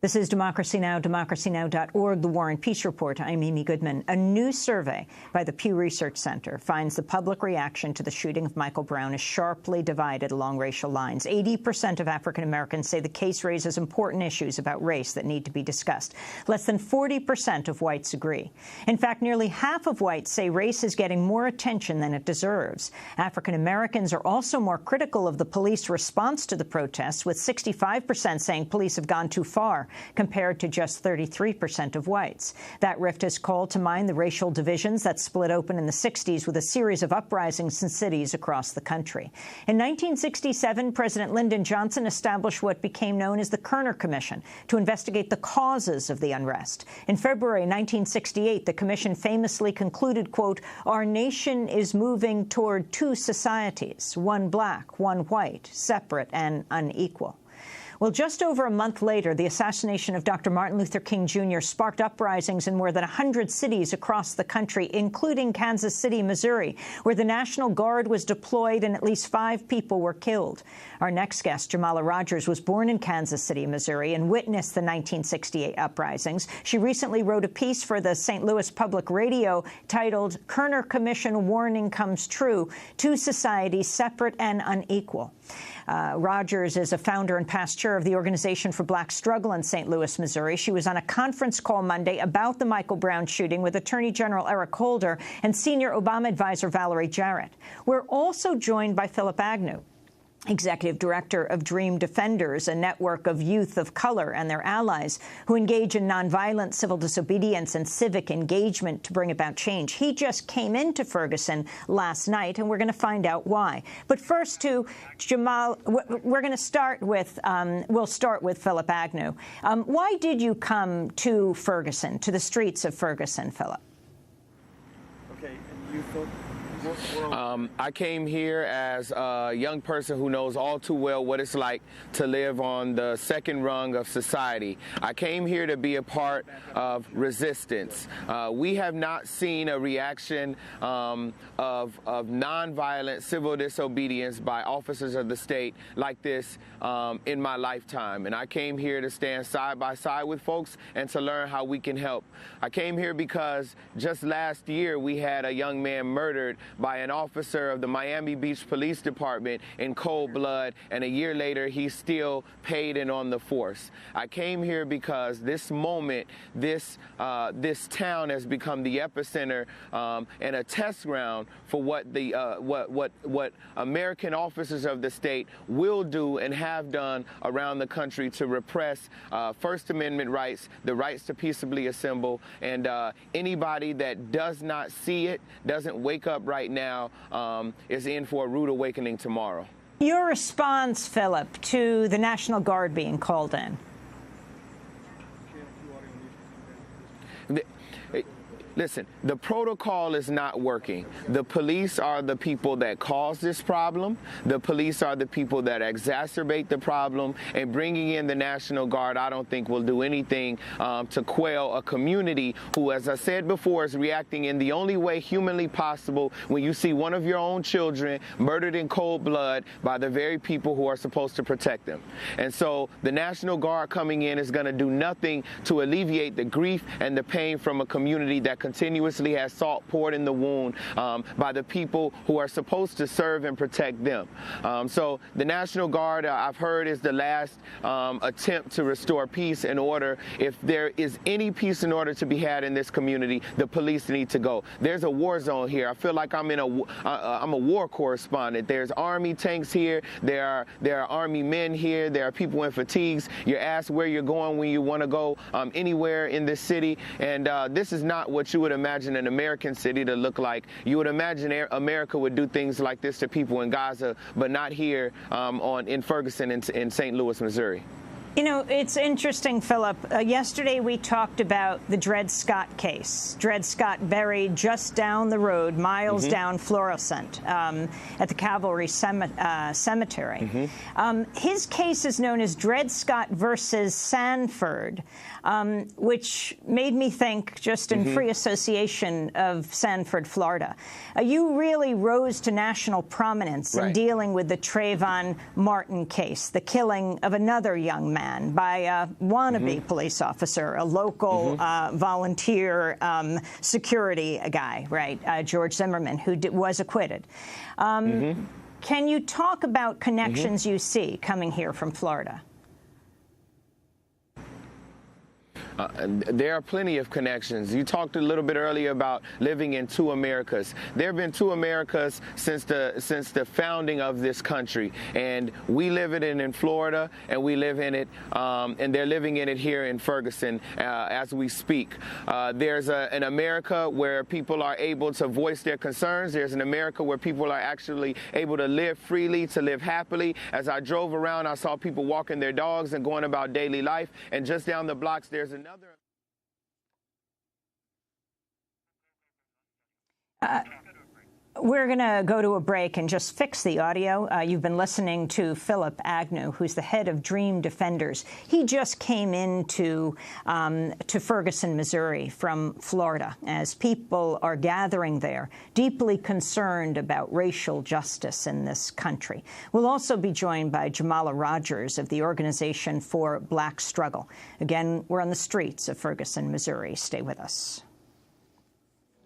This is Democracy Now!, democracynow.org, The War and Peace Report. I'm Amy Goodman. A new survey by the Pew Research Center finds the public reaction to the shooting of Michael Brown is sharply divided along racial lines. 80% of African Americans say the case raises important issues about race that need to be discussed. Less than 40% of whites agree. In fact, nearly half of whites say race is getting more attention than it deserves. African Americans are also more critical of the police response to the protests, with 65% saying police have gone too far, compared to just 33% of whites. That rift has called to mind the racial divisions that split open in the 60s with a series of uprisings in cities across the country. In 1967, President Lyndon Johnson established what became known as the Kerner Commission to investigate the causes of the unrest. In February 1968, the commission famously concluded, quote, "Our nation is moving toward two societies, one black, one white, separate and unequal." Well, just over a month later, the assassination of Dr. Martin Luther King Jr. sparked uprisings in more than 100 cities across the country, including Kansas City, Missouri, where the National Guard was deployed and at least 5 people were killed. Our next guest, Jamala Rogers, was born in Kansas City, Missouri, and witnessed the 1968 uprisings. She recently wrote a piece for the St. Louis Public Radio titled "Kerner Commission Warning Comes True: Two Societies Separate and Unequal." Rogers is a founder and past chair of the Organization for Black Struggle in St. Louis, Missouri. She was on a conference call Monday about the Michael Brown shooting with Attorney General Eric Holder and senior Obama advisor Valerie Jarrett. We're also joined by Phillip Agnew, Executive Director of Dream Defenders, a network of youth of color and their allies who engage in nonviolent civil disobedience and civic engagement to bring about change. He just came into Ferguson last night, and we're going to find out why. But first, to Jamal, we're going to start with, we'll start with Phillip Agnew. Why did you come to Ferguson, to the streets of Ferguson, Phillip? Okay, and you thought... I came here as a young person who knows all too well what it's like to live on the second rung of society. I came here to be a part of resistance. We have not seen a reaction of nonviolent civil disobedience by officers of the state like this in my lifetime. And I came here to stand side by side with folks and to learn how we can help. I came here because just last year we had a young man murdered by an officer of the Miami Beach Police Department in cold blood, and a year later he's still paid and on the force. I came here because this moment, this town has become the epicenter and a test ground for what the what American officers of the state will do and have done around the country to repress First Amendment rights, the rights to peaceably assemble, and anybody that does not see it, doesn't wake up right now, is in for a rude awakening tomorrow. Your response, Phillip, to the National Guard being called in? Listen, the protocol is not working. The police are the people that cause this problem. The police are the people that exacerbate the problem. And bringing in the National Guard, I don't think will do anything to quell a community who, as I said before, is reacting in the only way humanly possible when you see one of your own children murdered in cold blood by the very people who are supposed to protect them. And so the National Guard coming in is going to do nothing to alleviate the grief and the pain from a community that continuously has salt poured in the wound by the people who are supposed to serve and protect them. So the National Guard, I've heard, is the last attempt to restore peace in order. If there is any peace in order to be had in this community, the police need to go. There's a war zone here. I feel like I'm a war correspondent. There's Army tanks here. There are Army men here. There are people in fatigues. You're asked where you're going when you want to go anywhere in this city. And this is not what you would imagine an American city to look like. You would imagine America would do things like this to people in Gaza, but not here in Ferguson in St. Louis, Missouri. You know, it's interesting, Phillip. Yesterday we talked about the Dred Scott case. Dred Scott buried just down the road, miles down Florissant, at the Cavalry Cemetery. His case is known as Dred Scott versus Sanford, which made me think, just in free association, of Sanford, Florida. You really rose to national prominence in dealing with the Trayvon Martin case, the killing of another young man. man by a wannabe police officer, a local volunteer security guy, right, George Zimmerman, who was acquitted. Can you talk about connections you see coming here from Florida? There are plenty of connections. You talked a little bit earlier about living in two Americas. There have been two Americas since the founding of this country, and we live it in Florida, and we live in it, and they're living in it here in Ferguson as we speak. There's an America where people are able to voice their concerns. There's an America where people are actually able to live freely, to live happily. As I drove around, I saw people walking their dogs and going about daily life, and just down the blocks, there's another. We're going to go to a break and just fix the audio. You've been listening to Phillip Agnew, who's the head of Dream Defenders. He just came into to Ferguson, Missouri from Florida as people are gathering there, deeply concerned about racial justice in this country. We'll also be joined by Jamala Rogers of the Organization for Black Struggle. Again, we're on the streets of Ferguson, Missouri. Stay with us.